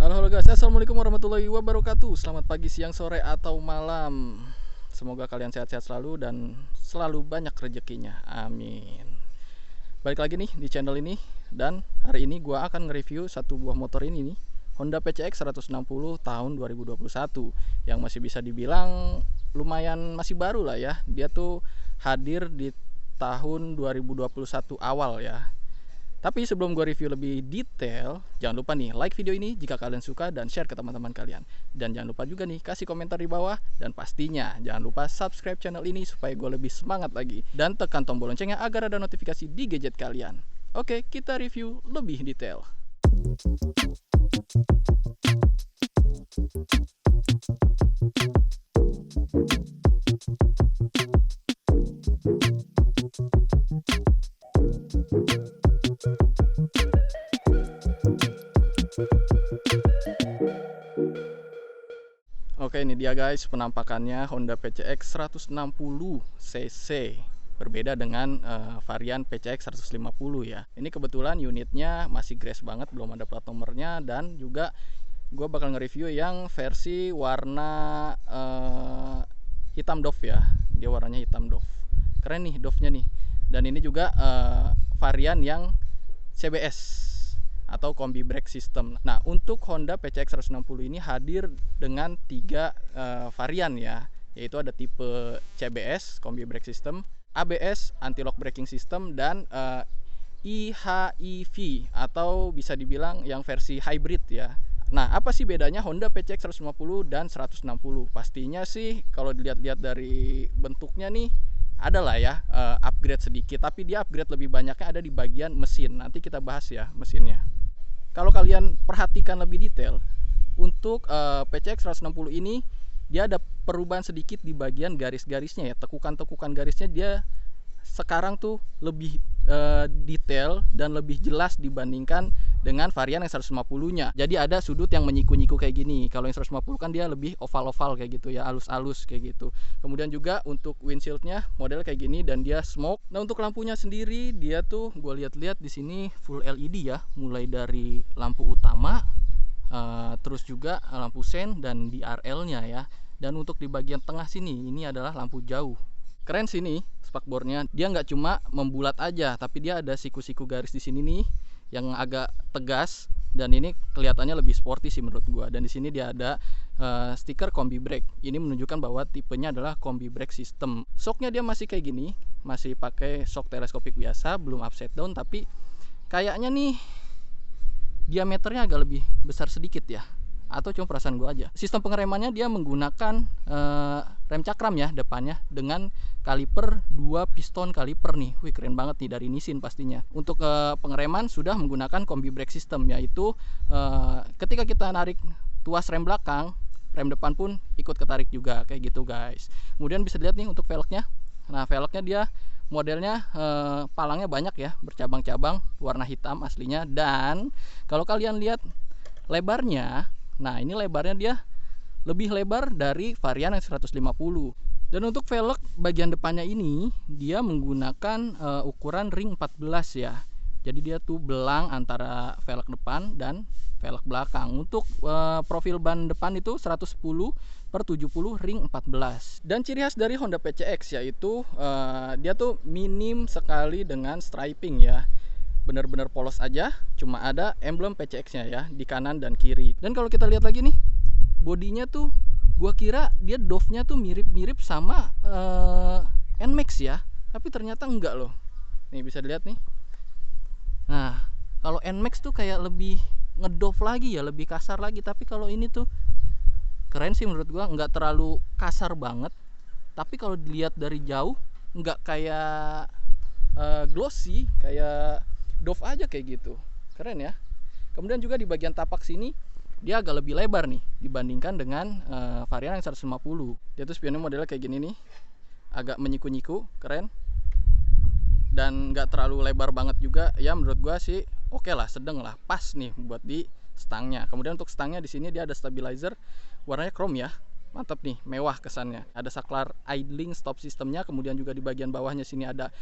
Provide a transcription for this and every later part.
Halo guys, assalamualaikum warahmatullahi wabarakatuh. Selamat pagi, siang, sore, atau malam. Semoga kalian sehat-sehat selalu dan selalu banyak rezekinya. Amin. Balik lagi nih di channel ini. Dan hari ini gua akan nge-review satu buah motor ini nih, Honda PCX 160 tahun 2021, yang masih bisa dibilang lumayan masih baru lah ya. Dia tuh hadir di tahun 2021 awal ya. Tapi sebelum gue review lebih detail, jangan lupa nih like video ini jika kalian suka dan share ke teman-teman kalian. Dan jangan lupa juga nih kasih komentar di bawah, dan pastinya jangan lupa subscribe channel ini supaya gue lebih semangat lagi. Dan tekan tombol loncengnya agar ada notifikasi di gadget kalian. Oke, kita review lebih detail. Oke, ini dia guys penampakannya Honda PCX 160 cc. Berbeda dengan varian PCX 150 ya. Ini kebetulan unitnya masih grass banget, belum ada plat nomornya. Dan juga gue bakal nge-review yang versi warna hitam doff ya. Dia warnanya hitam doff. Keren nih doffnya nih. Dan ini juga varian yang CBS atau Combi Brake System. Nah, untuk Honda PCX 160 ini hadir dengan 3 varian ya, yaitu ada tipe CBS Combi Brake System, ABS Anti-Lock Braking System, dan eHEV atau bisa dibilang yang versi hybrid ya. Nah, apa sih bedanya Honda PCX 150 dan 160? Pastinya sih kalau dilihat-lihat dari bentuknya nih adalah ya upgrade sedikit, tapi dia upgrade lebih banyaknya ada di bagian mesin. Nanti kita bahas ya mesinnya. Kalau kalian perhatikan lebih detail, untuk PCX 160 ini dia ada perubahan sedikit di bagian garis-garisnya ya. Tekukan-tekukan garisnya dia sekarang tuh lebih detail dan lebih jelas dibandingkan dengan varian yang 150-nya. Jadi ada sudut yang menyiku-nyiku kayak gini. Kalau yang 150 kan dia lebih oval-oval kayak gitu ya, halus-halus kayak gitu. Kemudian juga untuk windshieldnya model kayak gini dan dia smoke. Nah, untuk lampunya sendiri dia tuh gue lihat-lihat di sini full LED ya, mulai dari lampu utama, terus juga lampu sen dan DRL-nya ya. Dan untuk di bagian tengah sini ini adalah lampu jauh. Keren sini spakbornya, dia nggak cuma membulat aja, tapi dia ada siku-siku garis di sini nih yang agak tegas, dan ini kelihatannya lebih sporty sih menurut gua. Dan di sini dia ada stiker Combi Brake. Ini menunjukkan bahwa tipenya adalah Combi Brake System. Shocknya dia masih kayak gini, masih pakai shock teleskopik biasa, belum upside down, tapi kayaknya nih diameternya agak lebih besar sedikit ya, atau cuma perasaan gue aja. Sistem pengeremannya dia menggunakan rem cakram ya depannya dengan kaliper 2 piston kaliper nih. Wih, keren banget nih, dari Nissin pastinya. Untuk pengereman sudah menggunakan Combi Brake System, yaitu ketika kita narik tuas rem belakang, rem depan pun ikut ketarik juga kayak gitu guys. Kemudian bisa dilihat nih untuk velgnya. Nah, velgnya dia modelnya palangnya banyak ya, bercabang-cabang, warna hitam aslinya. Dan kalau kalian lihat lebarnya, nah ini lebarnya dia lebih lebar dari varian yang 150. Dan untuk velg bagian depannya ini dia menggunakan ukuran ring 14 ya. Jadi dia tuh belang antara velg depan dan velg belakang. Untuk profil ban depan itu 110/70 ring 14. Dan ciri khas dari Honda PCX yaitu dia tuh minim sekali dengan striping ya. Benar-benar polos aja, cuma ada emblem PCX-nya ya di kanan dan kiri. Dan kalau kita lihat lagi nih, bodinya tuh gua kira dia doff-nya tuh mirip-mirip sama NMAX ya, tapi ternyata enggak loh. Nih bisa dilihat nih. Nah, kalau NMAX tuh kayak lebih ngedoff lagi ya, lebih kasar lagi, tapi kalau ini tuh keren sih menurut gua, nggak terlalu kasar banget. Tapi kalau dilihat dari jauh nggak kayak glossy, kayak doff aja kayak gitu. Keren ya. Kemudian juga di bagian tapak sini dia agak lebih lebar nih dibandingkan dengan varian yang 150. Dia tuh spionnya modelnya kayak gini nih, agak menyiku-nyiku, keren. Dan nggak terlalu lebar banget juga ya, menurut gua sih oke lah, sedang lah, pas nih buat di stangnya. Kemudian untuk stangnya di sini dia ada stabilizer warnanya chrome ya, mantap nih, mewah kesannya. Ada saklar idling stop sistemnya, kemudian juga di bagian bawahnya sini ada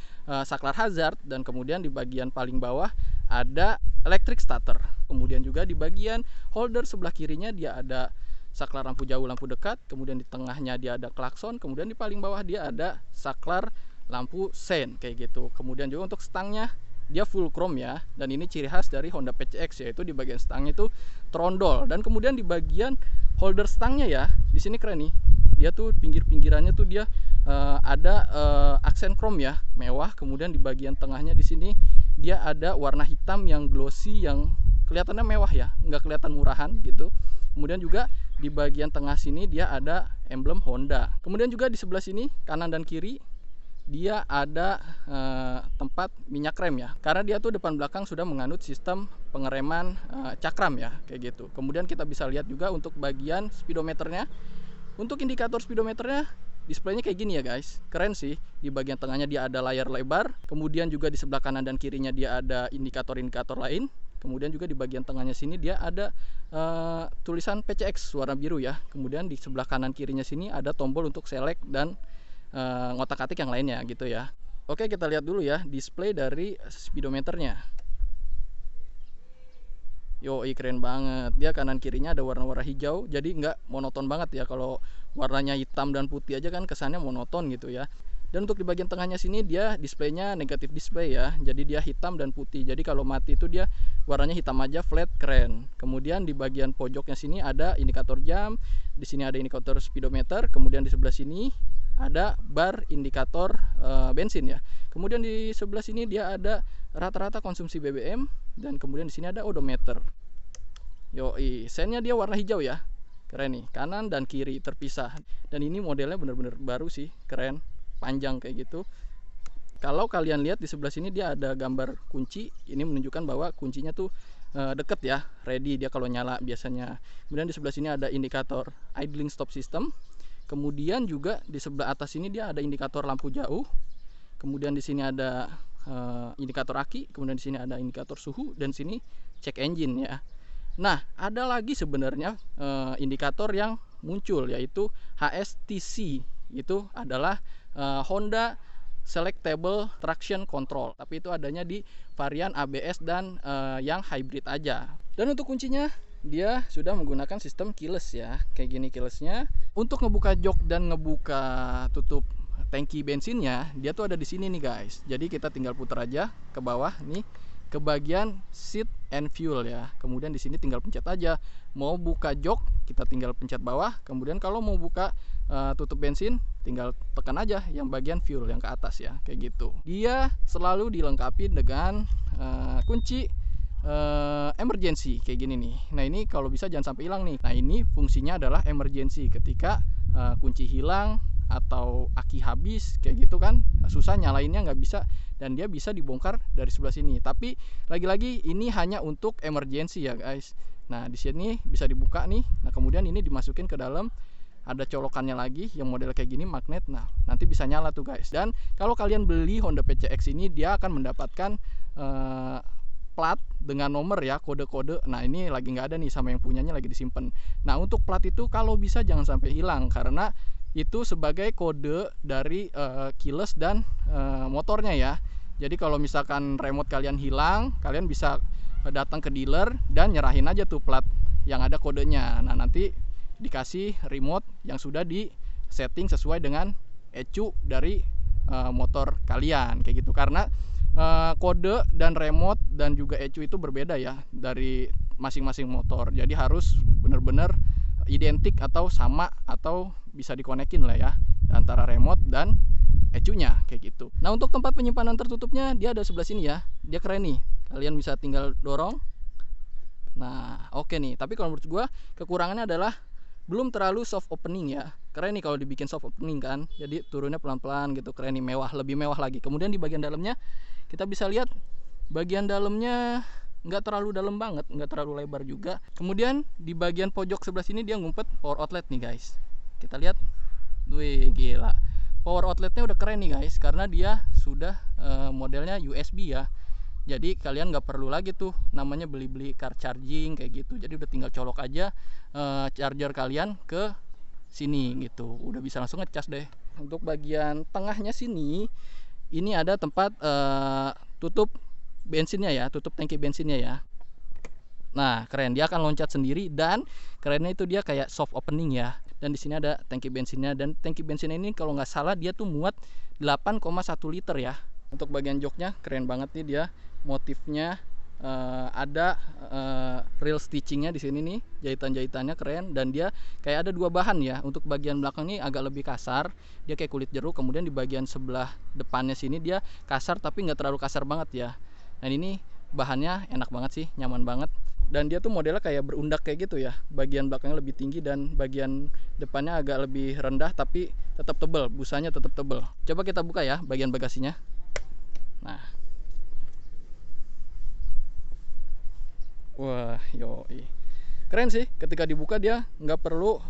saklar hazard, dan kemudian di bagian paling bawah ada electric starter. Kemudian juga di bagian holder sebelah kirinya dia ada saklar lampu jauh, lampu dekat, kemudian di tengahnya dia ada klakson, kemudian di paling bawah dia ada saklar lampu sein kayak gitu. Kemudian juga untuk stangnya dia full chrome ya, dan ini ciri khas dari Honda PCX, yaitu di bagian stangnya itu trondol, dan kemudian di bagian holder stangnya ya, di sini keren nih, dia tuh pinggir-pinggirannya tuh dia ada aksen chrome ya, mewah. Kemudian di bagian tengahnya di sini dia ada warna hitam yang glossy, yang kelihatannya mewah ya, nggak kelihatan murahan gitu. Kemudian juga di bagian tengah sini dia ada emblem Honda. Kemudian juga di sebelah sini kanan dan kiri dia ada tempat minyak rem ya, karena dia tuh depan belakang sudah menganut sistem pengereman cakram ya, kayak gitu. Kemudian kita bisa lihat juga untuk bagian speedometernya. Untuk indikator speedometernya displaynya kayak gini ya guys, keren sih. Di bagian tengahnya dia ada layar lebar, kemudian juga di sebelah kanan dan kirinya dia ada indikator-indikator lain. Kemudian juga di bagian tengahnya sini dia ada tulisan PCX warna biru ya. Kemudian di sebelah kanan kirinya sini ada tombol untuk select dan ngotak-atik yang lainnya gitu ya. Oke, kita lihat dulu ya display dari speedometernya. Yoi, keren banget. Dia kanan kirinya ada warna-warna hijau, jadi nggak monoton banget ya. Kalau warnanya hitam dan putih aja kan kesannya monoton gitu ya. Dan untuk di bagian tengahnya sini dia displaynya negatif display ya, jadi dia hitam dan putih. Jadi kalau mati itu dia warnanya hitam aja, flat, keren. Kemudian di bagian pojoknya sini ada indikator jam, di sini ada indikator speedometer, kemudian di sebelah sini ada bar indikator bensin ya. Kemudian di sebelah sini dia ada rata-rata konsumsi BBM, dan kemudian di sini ada odometer. Yoi, sennya dia warna hijau ya, keren nih, kanan dan kiri terpisah. Dan ini modelnya bener-bener baru sih, keren, panjang kayak gitu. Kalau kalian lihat di sebelah sini dia ada gambar kunci, ini menunjukkan bahwa kuncinya tuh deket ya, ready dia kalau nyala biasanya. Kemudian di sebelah sini ada indikator idling stop system. Kemudian juga di sebelah atas ini dia ada indikator lampu jauh. Kemudian di sini ada indikator aki, kemudian di sini ada indikator suhu, dan sini cek engine ya. Nah, ada lagi sebenarnya indikator yang muncul, yaitu HSTC. Itu adalah Honda Selectable Traction Control, tapi itu adanya di varian ABS dan yang hybrid aja. Dan untuk kuncinya dia sudah menggunakan sistem keyless ya, kayak gini keylessnya. Untuk ngebuka jok dan ngebuka tutup tangki bensinnya, dia tuh ada di sini nih guys. Jadi kita tinggal putar aja ke bawah nih, ke bagian seat and fuel ya. Kemudian di sini tinggal pencet aja. Mau buka jok kita tinggal pencet bawah. Kemudian kalau mau buka tutup bensin tinggal tekan aja yang bagian fuel yang ke atas ya, kayak gitu. Dia selalu dilengkapi dengan kunci emergency kayak gini nih. Nah, ini kalau bisa jangan sampai hilang nih. Nah, ini fungsinya adalah emergency ketika kunci hilang atau aki habis kayak gitu kan, susah nyalainnya, nggak bisa, dan dia bisa dibongkar dari sebelah sini. Tapi lagi-lagi ini hanya untuk emergency ya guys. Nah, di sini bisa dibuka nih. Nah, kemudian ini dimasukin ke dalam, ada colokannya lagi yang model kayak gini, magnet. Nah, nanti bisa nyala tuh guys. Dan kalau kalian beli Honda PCX ini, dia akan mendapatkan plat dengan nomor ya, kode-kode. Nah, ini lagi nggak ada nih, sama yang punyanya lagi disimpan. Nah, untuk plat itu kalau bisa jangan sampai hilang, karena itu sebagai kode dari keyless dan motornya ya. Jadi kalau misalkan remote kalian hilang, kalian bisa datang ke dealer dan nyerahin aja tuh plat yang ada kodenya. Nah, nanti dikasih remote yang sudah di setting sesuai dengan ECU dari motor kalian kayak gitu. Karena kode dan remote dan juga ECU itu berbeda ya dari masing-masing motor. Jadi harus benar-benar identik atau sama, atau bisa dikonekin lah ya antara remote dan ECU-nya kayak gitu. Nah, untuk tempat penyimpanan tertutupnya dia ada sebelah sini ya. Dia keren nih. Kalian bisa tinggal dorong. Nah, oke nih. Tapi kalau menurut gua kekurangannya adalah belum terlalu soft opening ya. Keren nih kalau dibikin soft opening kan. Jadi turunnya pelan-pelan gitu. Keren nih, mewah, lebih mewah lagi. Kemudian di bagian dalamnya kita bisa lihat bagian dalamnya nggak terlalu dalam banget, nggak terlalu lebar juga. Kemudian di bagian pojok sebelah sini dia ngumpet power outlet nih guys. Kita lihat, wih gila, power outletnya udah keren nih guys, karena dia sudah modelnya USB ya. Jadi kalian nggak perlu lagi tuh namanya beli-beli car charging kayak gitu. Jadi udah tinggal colok aja charger kalian ke sini gitu. Udah bisa langsung ngecas deh. Untuk bagian tengahnya sini ini ada tempat tutup bensinnya ya, tutup tangki bensinnya ya. Nah, keren, dia akan loncat sendiri dan kerennya itu dia kayak soft opening ya. Dan di sini ada tangki bensinnya, dan tangki bensin ini kalau nggak salah dia tuh muat 8,1 liter ya. Untuk bagian joknya keren banget nih dia, motifnya ada real stitchingnya di sini nih, jahitan-jahitannya keren, dan dia kayak ada dua bahan ya. Untuk bagian belakang ini agak lebih kasar, dia kayak kulit jeruk, kemudian di bagian sebelah depannya sini dia kasar tapi nggak terlalu kasar banget ya. Dan ini bahannya enak banget sih, nyaman banget. Dan dia tuh modelnya kayak berundak kayak gitu ya, bagian belakangnya lebih tinggi dan bagian depannya agak lebih rendah, tapi tetap tebal, busanya tetap tebal. Coba kita buka ya bagian bagasinya. Nah, wah, yoi, keren sih. Ketika dibuka dia nggak perlu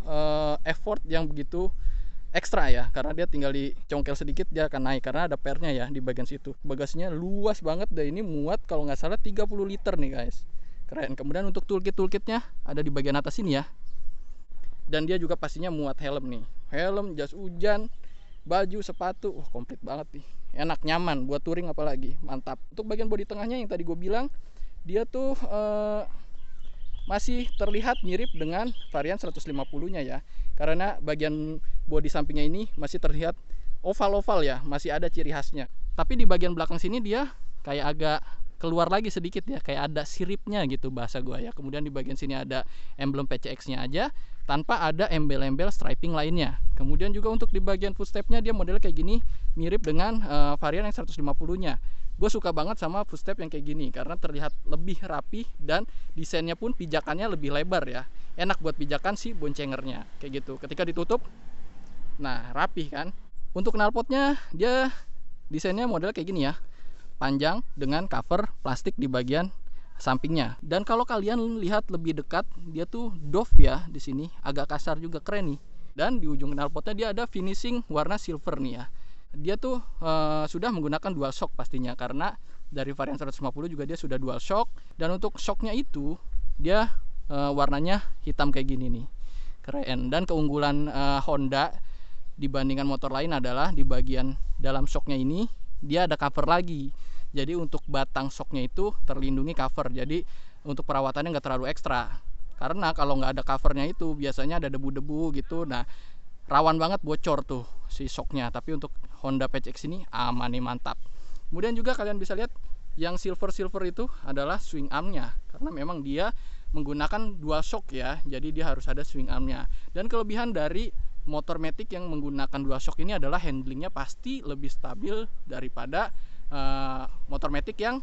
effort yang begitu ekstra ya, karena dia tinggal dicongkel sedikit dia akan naik karena ada pernya ya di bagian situ. Bagasinya luas banget, dan ini muat kalau nggak salah 30 liter nih guys. Keren. Kemudian untuk toolkitnya ada di bagian atas ini ya. Dan dia juga pastinya muat helm nih. Helm, jas hujan, baju, sepatu. Wah, komplit banget nih. Enak, nyaman buat touring apalagi. Mantap. Untuk bagian bodi tengahnya yang tadi gue bilang, dia tuh masih terlihat mirip dengan varian 150-nya ya. Karena bagian bodi sampingnya ini masih terlihat oval-oval ya, masih ada ciri khasnya. Tapi di bagian belakang sini dia kayak agak keluar lagi sedikit ya, kayak ada siripnya gitu bahasa gua ya. Kemudian di bagian sini ada emblem PCX-nya aja tanpa ada embel-embel striping lainnya. Kemudian juga untuk di bagian footstep-nya dia modelnya kayak gini, mirip dengan varian yang 150-nya. Gue suka banget sama footstep yang kayak gini karena terlihat lebih rapi dan desainnya pun pijakannya lebih lebar ya. Enak buat pijakan si boncengernya kayak gitu. Ketika ditutup, nah rapih kan. Untuk knalpotnya dia desainnya model kayak gini ya, panjang dengan cover plastik di bagian sampingnya. Dan kalau kalian lihat lebih dekat, dia tuh doff ya di sini, agak kasar juga, keren nih. Dan di ujung knalpotnya dia ada finishing warna silver nih ya. Dia tuh sudah menggunakan dual shock pastinya, karena dari varian 150 juga dia sudah dual shock. Dan untuk shocknya itu dia warnanya hitam kayak gini nih, keren. Dan keunggulan Honda dibandingkan motor lain adalah di bagian dalam shocknya ini dia ada cover lagi. Jadi untuk batang shocknya itu terlindungi cover, jadi untuk perawatannya nggak terlalu ekstra. Karena kalau nggak ada covernya itu biasanya ada debu-debu gitu, nah rawan banget bocor tuh si shocknya. Tapi untuk Honda PCX ini aman nih, mantap. Kemudian juga kalian bisa lihat yang silver itu adalah swing armnya, karena memang dia menggunakan dual shock ya, jadi dia harus ada swing armnya. Dan kelebihan dari motor matic yang menggunakan dual shock ini adalah handlingnya pasti lebih stabil daripada motor matic yang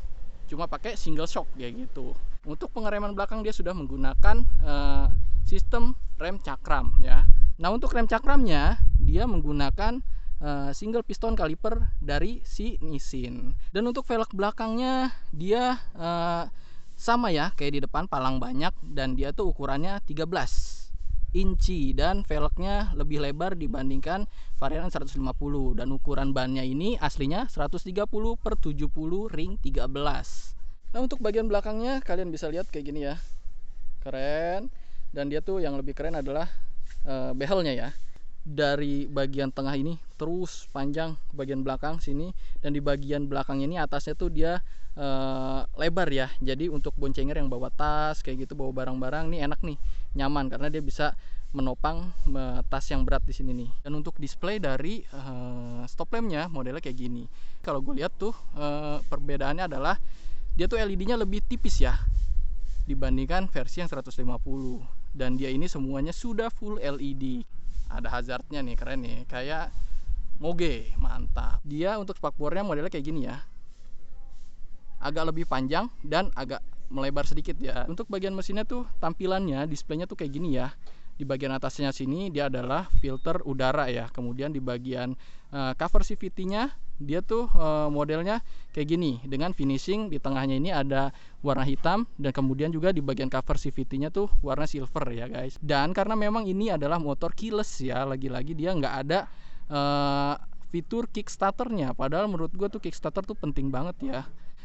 cuma pakai single shock kayak gitu. Untuk pengereman belakang dia sudah menggunakan sistem rem cakram ya. Nah, untuk rem cakramnya dia menggunakan single piston kaliper dari si Nissin. Dan untuk velg belakangnya dia sama ya kayak di depan, palang banyak, dan dia tuh ukurannya 13 inci dan velgnya lebih lebar dibandingkan varian 150. Dan ukuran bannya ini aslinya 130/70 ring 13. Nah, untuk bagian belakangnya kalian bisa lihat kayak gini ya, keren. Dan dia tuh yang lebih keren adalah behelnya ya, dari bagian tengah ini terus panjang ke bagian belakang sini, dan di bagian belakang ini atasnya tuh dia lebar ya. Jadi untuk boncenger yang bawa tas kayak gitu, bawa barang-barang nih enak nih, nyaman karena dia bisa menopang tas yang berat di sini nih. Dan untuk display dari stop lampnya modelnya kayak gini. Kalau gue lihat tuh perbedaannya adalah dia tuh LED-nya lebih tipis ya dibandingkan versi yang 150. Dan dia ini semuanya sudah full LED. Ada hazardnya nih, keren nih, kayak moge, mantap. Dia untuk spakbornya modelnya kayak gini ya, agak lebih panjang dan agak melebar sedikit ya. Untuk bagian mesinnya tuh tampilannya, displaynya tuh kayak gini ya. Di bagian atasnya sini dia adalah filter udara ya. Kemudian di bagian cover CVT-nya dia tuh modelnya kayak gini dengan finishing di tengahnya ini ada warna hitam, dan kemudian juga di bagian cover CVT-nya tuh warna silver ya guys. Dan karena memang ini adalah motor keyless ya, lagi-lagi dia nggak ada fitur kickstarternya, padahal menurut gue tuh kickstarter tuh penting banget ya.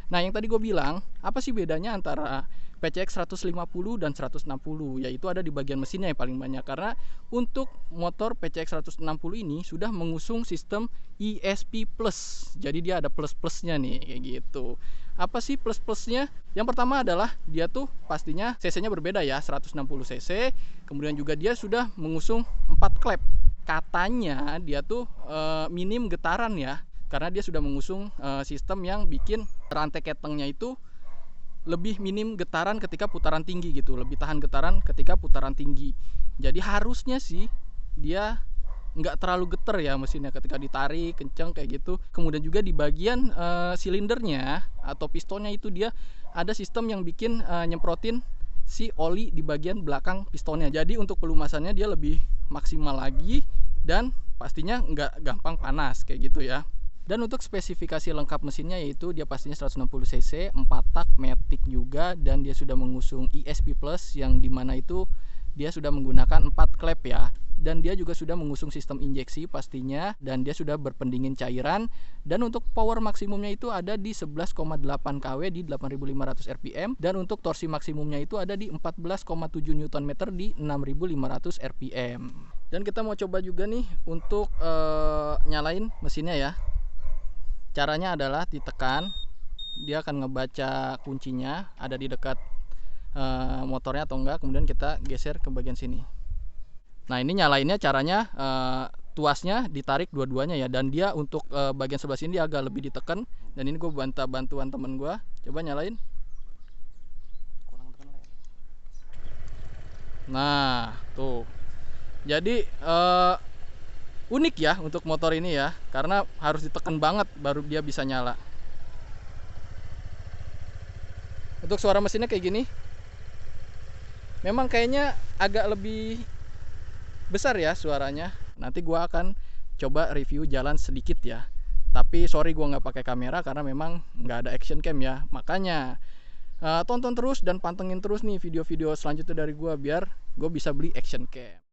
Nah, yang tadi gue bilang, apa sih bedanya antara PCX 150 dan 160, yaitu ada di bagian mesinnya yang paling banyak. Karena untuk motor PCX 160 ini sudah mengusung sistem ESP Plus, jadi dia ada plus-plusnya nih kayak gitu. Apa sih plus-plusnya? Yang pertama adalah dia tuh pastinya cc-nya berbeda ya, 160 cc. Kemudian juga dia sudah mengusung 4 klep. Katanya dia tuh minim getaran ya, karena dia sudah mengusung sistem yang bikin rantai ketengnya itu lebih minim getaran ketika putaran tinggi gitu, lebih tahan getaran ketika putaran tinggi. Jadi harusnya sih dia nggak terlalu geter ya mesinnya ketika ditarik kenceng kayak gitu. Kemudian juga di bagian silindernya atau pistonnya itu dia ada sistem yang bikin nyemprotin si oli di bagian belakang pistonnya. Jadi untuk pelumasannya dia lebih maksimal lagi dan pastinya nggak gampang panas kayak gitu ya. Dan untuk spesifikasi lengkap mesinnya yaitu dia pastinya 160 cc, 4 tak, matic juga, dan dia sudah mengusung ESP Plus yang dimana itu dia sudah menggunakan 4 klep ya. Dan dia juga sudah mengusung sistem injeksi pastinya, dan dia sudah berpendingin cairan. Dan untuk power maksimumnya itu ada di 11,8 kW di 8500 rpm, dan untuk torsi maksimumnya itu ada di 14,7 Nm di 6500 rpm. Dan kita mau coba juga nih untuk nyalain mesinnya ya. Caranya adalah ditekan, dia akan ngebaca kuncinya ada di dekat motornya atau enggak, kemudian kita geser ke bagian sini. Nah ini nyalainnya caranya tuasnya ditarik dua-duanya ya, dan dia untuk bagian sebelah sini dia agak lebih ditekan, dan ini gue bantuan temen gue, coba nyalain. Nah tuh, jadi unik ya untuk motor ini ya, karena harus ditekan banget baru dia bisa nyala. Untuk suara mesinnya kayak gini, memang kayaknya agak lebih besar ya suaranya. Nanti gua akan coba review jalan sedikit ya, tapi sorry gua nggak pakai kamera karena memang nggak ada action cam ya. Makanya tonton terus dan pantengin terus nih video-video selanjutnya dari gua biar gue bisa beli action cam.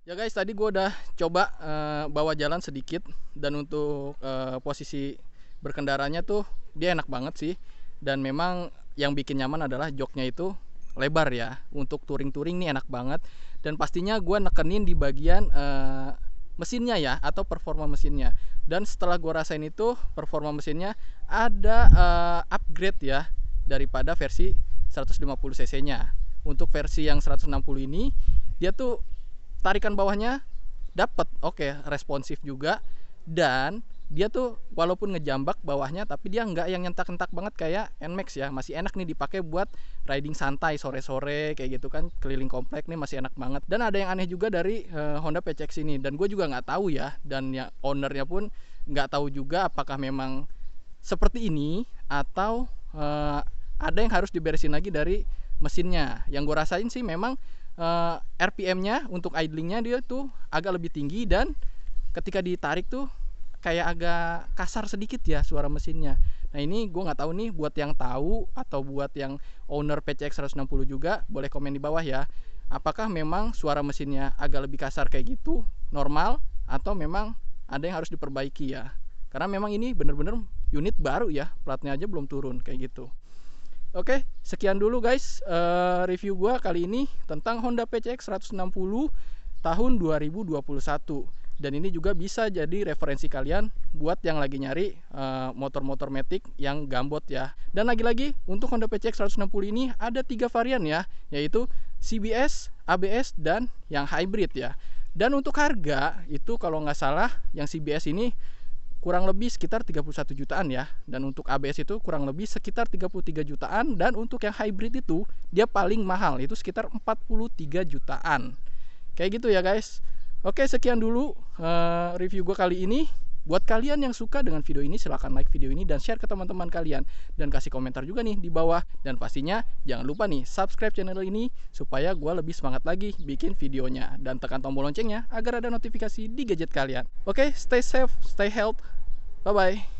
Ya guys, tadi gue udah coba bawa jalan sedikit, dan untuk posisi berkendaranya tuh dia enak banget sih. Dan memang yang bikin nyaman adalah joknya itu lebar ya. Untuk touring-touring nih enak banget. Dan pastinya gue nekenin di bagian mesinnya ya, atau performa mesinnya. Dan setelah gue rasain itu performa mesinnya ada upgrade ya daripada versi 150 cc nya. Untuk versi yang 160 ini dia tuh tarikan bawahnya dapat responsif juga, dan dia tuh walaupun ngejambak bawahnya tapi dia nggak yang nyentak-nyentak banget kayak NMAX ya. Masih enak nih dipakai buat riding santai sore-sore kayak gitu kan, keliling komplek nih masih enak banget. Dan ada yang aneh juga dari Honda PCX ini, dan gue juga nggak tahu ya, dan ya ownernya pun nggak tahu juga apakah memang seperti ini atau ada yang harus diberesin lagi dari mesinnya. Yang gue rasain sih memang RPM-nya untuk idlingnya dia tuh agak lebih tinggi, dan ketika ditarik tuh kayak agak kasar sedikit ya suara mesinnya. Nah ini gue nggak tahu nih, buat yang tahu atau buat yang owner PCX 160 juga boleh komen di bawah ya. Apakah memang suara mesinnya agak lebih kasar kayak gitu normal, atau memang ada yang harus diperbaiki ya. Karena memang ini bener-bener unit baru ya, platnya aja belum turun kayak gitu. Oke, sekian dulu guys review gua kali ini tentang Honda PCX 160 tahun 2021. Dan ini juga bisa jadi referensi kalian buat yang lagi nyari motor-motor matic yang gambot ya. Dan lagi-lagi untuk Honda PCX 160 ini ada 3 varian ya, yaitu CBS, ABS, dan yang hybrid ya. Dan untuk harga itu kalau nggak salah yang CBS ini kurang lebih sekitar 31 jutaan ya, dan untuk ABS itu kurang lebih sekitar 33 jutaan, dan untuk yang hybrid itu dia paling mahal itu sekitar 43 jutaan kayak gitu ya guys. Oke, sekian dulu review gue kali ini. Buat kalian yang suka dengan video ini silahkan like video ini dan share ke teman-teman kalian, dan kasih komentar juga nih di bawah. Dan pastinya jangan lupa nih subscribe channel ini supaya gue lebih semangat lagi bikin videonya, dan tekan tombol loncengnya agar ada notifikasi di gadget kalian. Oke, stay safe, stay healthy. Bye-bye.